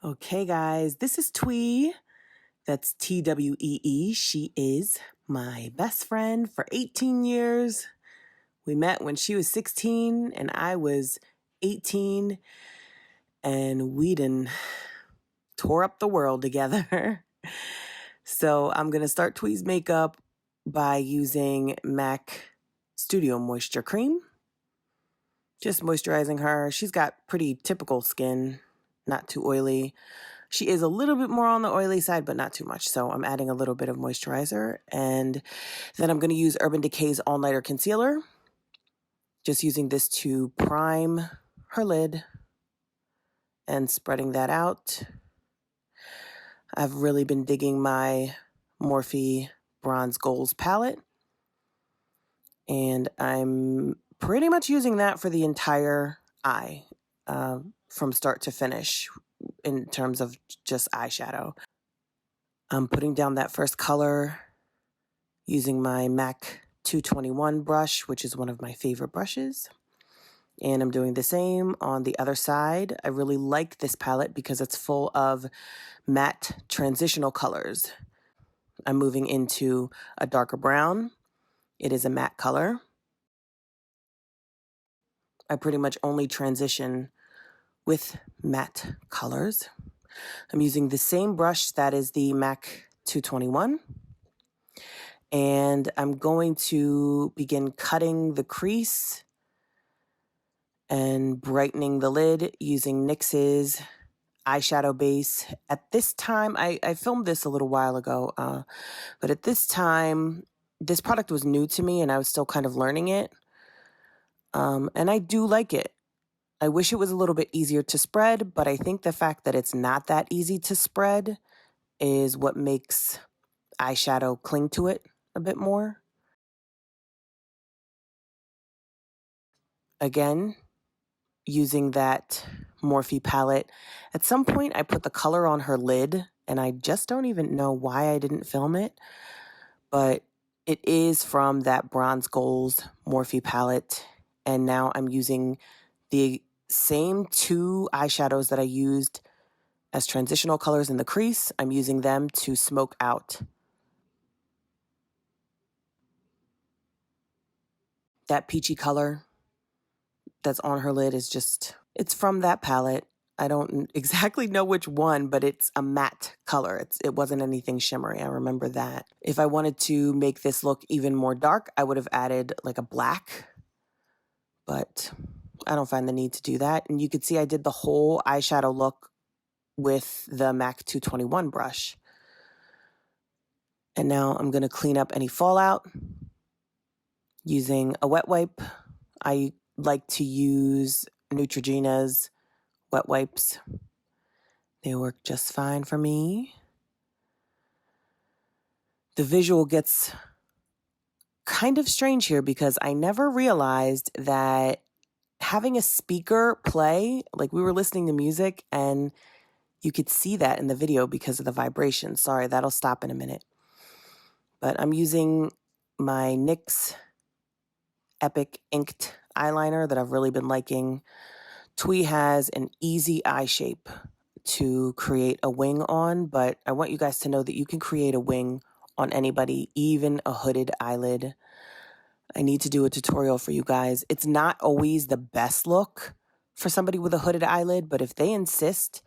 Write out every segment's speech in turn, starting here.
Okay, guys, this is Twee. That's Twee. She is my best friend for 18 years. We met when she was 16 and I was 18, and we done tore up the world together. So I'm going to start Twee's makeup by using MAC Studio Moisture Cream. Just moisturizing her. She's got pretty typical skin, not too oily. She is a little bit more on the oily side, but not too much. So I'm adding a little bit of moisturizer. And then I'm going to use Urban Decay's All Nighter Concealer. Just using this to prime her lid and spreading that out. I've really been digging my Morphe Bronze Goals palette. And I'm pretty much using that for the entire eye, from start to finish in terms of just eyeshadow. I'm putting down that first color using my MAC 221 brush, which is one of my favorite brushes. And I'm doing the same on the other side. I really like this palette because it's full of matte transitional colors. I'm moving into a darker brown. It is a matte color. I pretty much only transition with matte colors. I'm using the same brush that is the MAC 221. And I'm going to begin cutting the crease and brightening the lid using NYX's Eyeshadow Base. At this time, I filmed this a little while ago, but at this time, this product was new to me and I was still kind of learning it. And I do like it. I wish it was a little bit easier to spread, but I think the fact that it's not that easy to spread is what makes eyeshadow cling to it a bit more. Again, using that Morphe palette. At some point, I put the color on her lid, and I just don't even know why I didn't film it, but it is from that Bronze Goals Morphe palette, and now I'm using the same two eyeshadows that I used as transitional colors in the crease. I'm using them to smoke out. That peachy color that's on her lid is just, it's from that palette. I don't exactly know which one, but it's a matte color. It wasn't anything shimmery. I remember that. If I wanted to make this look even more dark, I would have added like a black, but I don't find the need to do that. And you could see I did the whole eyeshadow look with the MAC 221 brush. And now I'm going to clean up any fallout using a wet wipe. I like to use Neutrogena's wet wipes. They work just fine for me. The visual gets kind of strange here because I never realized that having a speaker play, like we were listening to music and you could see that in the video because of the vibration. Sorry, that'll stop in a minute. But I'm using my NYX Epic Ink Eyeliner that I've really been liking. Twee has an easy eye shape to create a wing on, but I want you guys to know that you can create a wing on anybody, even a hooded eyelid. I need to do a tutorial for you guys. It's not always the best look for somebody with a hooded eyelid, but if they insist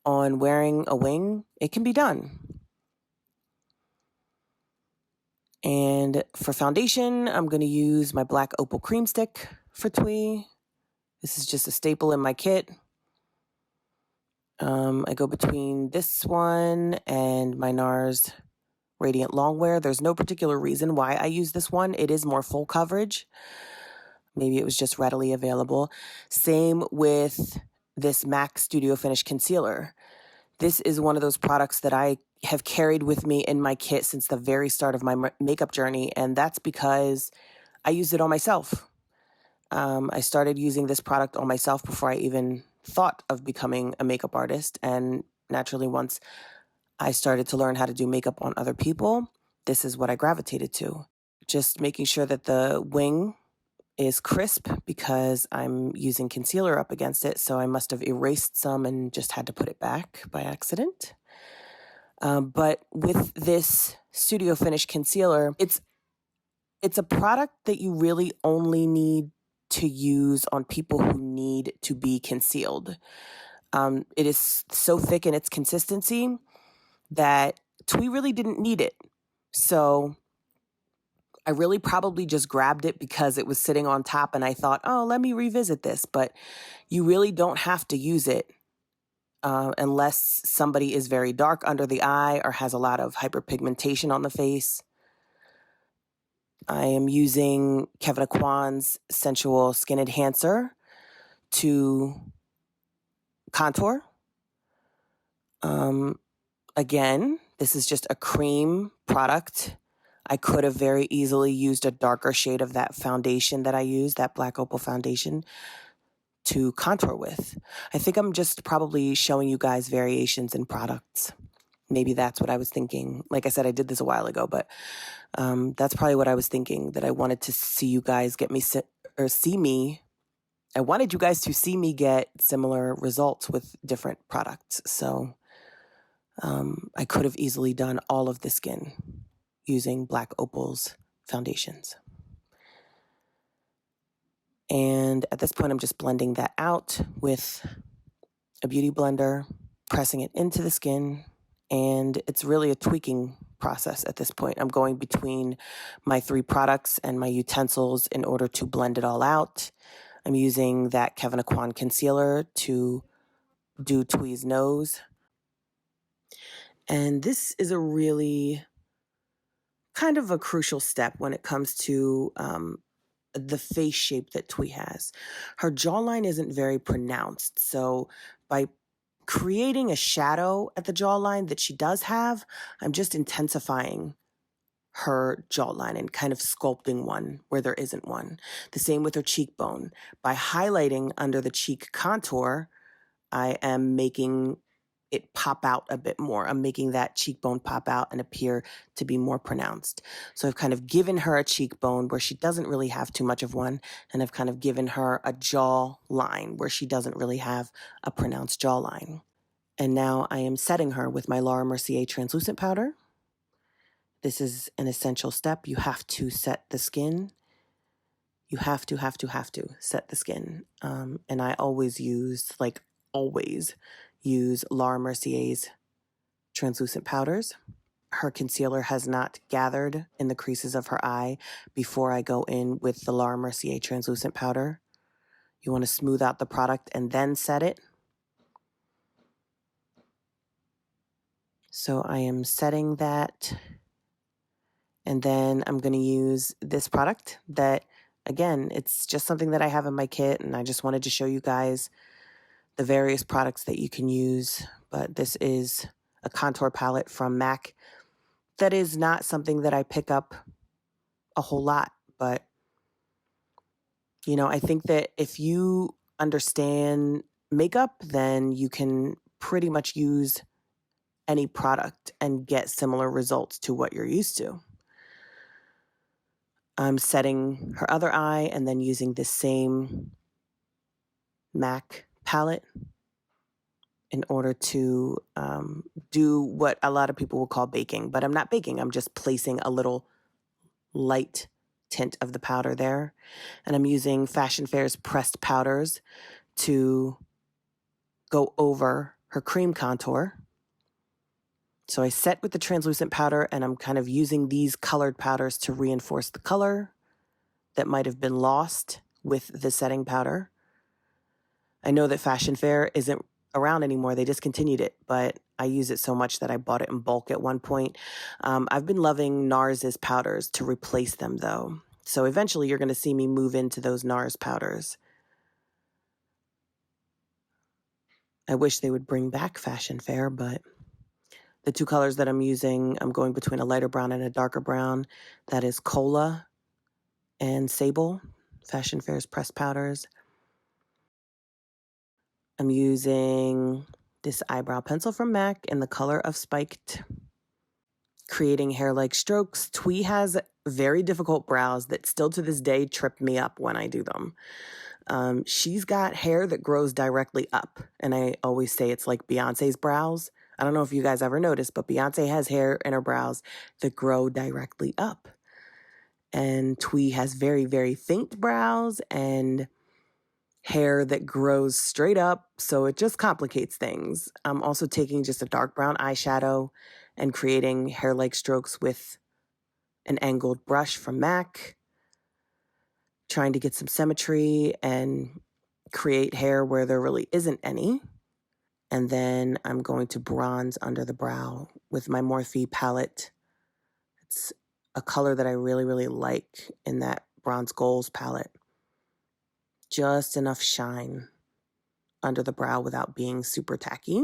on wearing a wing, it can be done. And for foundation, I'm going to use my black opal cream stick for Twee. This is just a staple in my kit. I go between this one and my NARS Radiant Longwear. There's no particular reason why I use this one. It is more full coverage. Maybe it was just readily available. Same with this MAC Studio Finish Concealer. This is one of those products that I have carried with me in my kit since the very start of my makeup journey, and that's because I used it on myself. I started using this product on myself before I even thought of becoming a makeup artist, and naturally once I started to learn how to do makeup on other people, this is what I gravitated to. Just making sure that the wing is crisp because I'm using concealer up against it, so I must have erased some and just had to put it back by accident. But with this Studio Finish concealer, it's a product that you really only need to use on people who need to be concealed. It is so thick in its consistency that Twee really didn't need it. So I really probably just grabbed it because it was sitting on top and I thought, oh, let me revisit this. But you really don't have to use it unless somebody is very dark under the eye or has a lot of hyperpigmentation on the face. I am using KEVYN's Sensual Skin Enhancer to contour. Again, this is just a cream product. I could have very easily used a darker shade of that foundation that I used, that Black Opal foundation, to contour with. I think I'm just probably showing you guys variations in products. Maybe that's what I was thinking. Like I said, I did this a while ago, but that's probably what I was thinking, that I wanted to see you guys I wanted you guys to see me get similar results with different products. So I could have easily done all of the skin using Black Opal's foundations. And at this point, I'm just blending that out with a beauty blender, pressing it into the skin, and it's really a tweaking process at this point. I'm going between my 3 products and my utensils in order to blend it all out. I'm using that KEVYN concealer to do Twee's nose. And this is a really kind of a crucial step when it comes to the face shape that Twee has. Her jawline isn't very pronounced, so by creating a shadow at the jawline that she does have, I'm just intensifying her jawline and kind of sculpting one where there isn't one. The same with her cheekbone. By highlighting under the cheek contour, I am making it pop out a bit more. I'm making that cheekbone pop out and appear to be more pronounced. So I've kind of given her a cheekbone where she doesn't really have too much of one, and I've kind of given her a jawline where she doesn't really have a pronounced jawline. And now I am setting her with my Laura Mercier translucent powder. This is an essential step. You have to set the skin. You have to set the skin. And I always use Laura Mercier's translucent powders. Her concealer has not gathered in the creases of her eye before I go in with the Laura Mercier translucent powder. You want to smooth out the product and then set it. So I am setting that. And then I'm going to use this product that, again, it's just something that I have in my kit, and I just wanted to show you guys the various products that you can use. But this is a contour palette from MAC that is not something that I pick up a whole lot. But, you know, I think that if you understand makeup, then you can pretty much use any product and get similar results to what you're used to. I'm setting her other eye and then using this same MAC palette in order to do what a lot of people will call baking. But I'm not baking. I'm just placing a little light tint of the powder there. And I'm using Fashion Fair's pressed powders to go over her cream contour. So I set with the translucent powder, and I'm kind of using these colored powders to reinforce the color that might have been lost with the setting powder. I know that Fashion Fair isn't around anymore. They discontinued it, but I use it so much that I bought it in bulk at one point. I've been loving NARS's powders to replace them, though. So eventually you're going to see me move into those NARS powders. I wish they would bring back Fashion Fair, but the 2 colors that I'm using, I'm going between a lighter brown and a darker brown. That is Cola and Sable, Fashion Fair's pressed powders. I'm using this eyebrow pencil from MAC in the color of Spiked, creating hair-like strokes. Twee has very difficult brows that still to this day trip me up when I do them. She's got hair that grows directly up, and I always say it's like Beyonce's brows. I don't know if you guys ever noticed, but Beyonce has hair in her brows that grow directly up. And Twee has very, very faint brows and hair that grows straight up, so it just complicates things. I'm also taking just a dark brown eyeshadow and creating hair-like strokes with an angled brush from MAC, trying to get some symmetry and create hair where there really isn't any. And then I'm going to bronze under the brow with my Morphe palette. It's a color that I really, really like in that Bronze Goals palette. Just enough shine under the brow without being super tacky.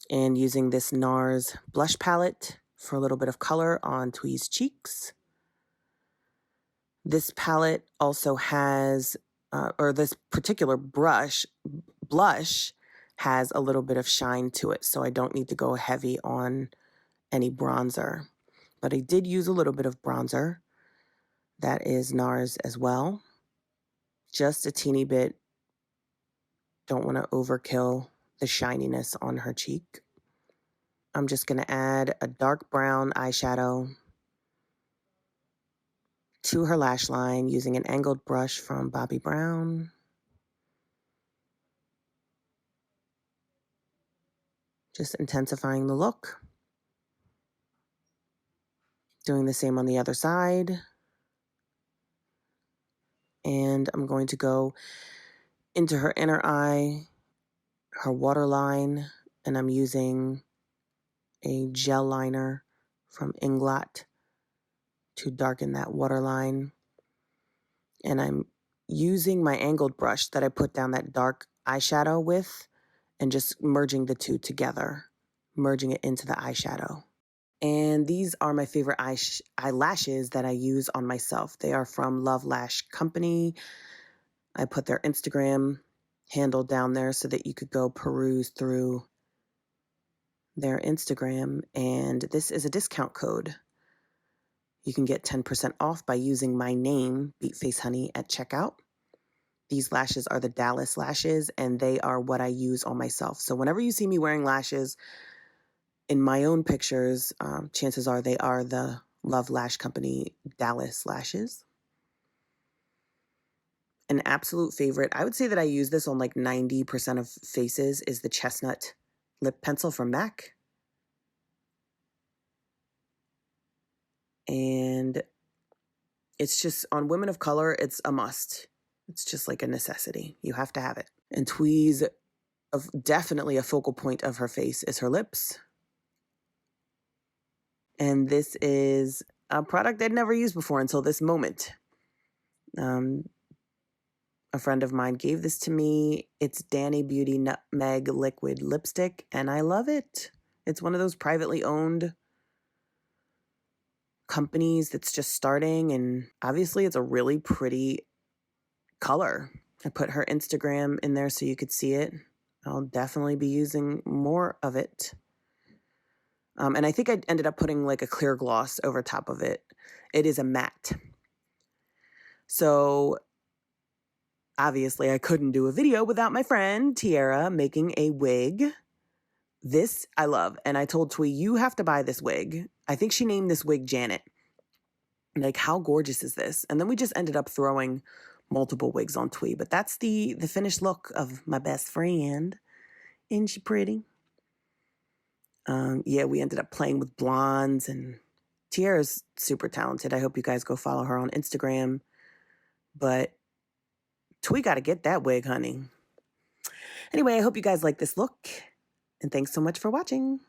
And using this NARS blush palette for a little bit of color on Twee's cheeks. This palette also has, or this particular blush has a little bit of shine to it, so I don't need to go heavy on any bronzer. But I did use a little bit of bronzer. That is NARS as well. Just a teeny bit. Don't want to overkill the shininess on her cheek. I'm just going to add a dark brown eyeshadow to her lash line using an angled brush from Bobbi Brown. Just intensifying the look. Doing the same on the other side. And I'm going to go into her inner eye, her waterline, and I'm using a gel liner from INGLOT to darken that waterline. And I'm using my angled brush that I put down that dark eyeshadow with and just merging the two together, merging it into the eyeshadow. And these are my favorite eyelashes that I use on myself. They are from Love Lash Company. I put their Instagram handle down there so that you could go peruse through their Instagram. And this is a discount code. You can get 10% off by using my name, BEATFACEHONEY, at checkout. These lashes are the Dallas lashes, and they are what I use on myself. So whenever you see me wearing lashes in my own pictures, chances are they are the Love Lash Company Dallas lashes. An absolute favorite, I would say that I use this on like 90% of faces, is the Chestnut lip pencil from MAC. And it's just, on women of color, it's a must. It's just like a necessity. You have to have it. And Twee's, definitely a focal point of her face is her lips. And this is a product I'd never used before until this moment. A friend of mine gave this to me. It's Danny Beauty Nutmeg Liquid Lipstick, and I love it. It's one of those privately owned companies that's just starting, and obviously it's a really pretty color. I put her Instagram in there so you could see it. I'll definitely be using more of it. And I think I ended up putting like a clear gloss over top of it. It is a matte. So obviously I couldn't do a video without my friend Tiara making a wig. This I love. And I told Twee, you have to buy this wig. I think she named this wig Janet. Like, how gorgeous is this? And then we just ended up throwing multiple wigs on Twee. But that's the finished look of my best friend. Isn't she pretty? Yeah, we ended up playing with blondes, and Tiara's super talented. I hope you guys go follow her on Instagram. But Twee got to get that wig, honey. Anyway, I hope you guys like this look, and thanks so much for watching.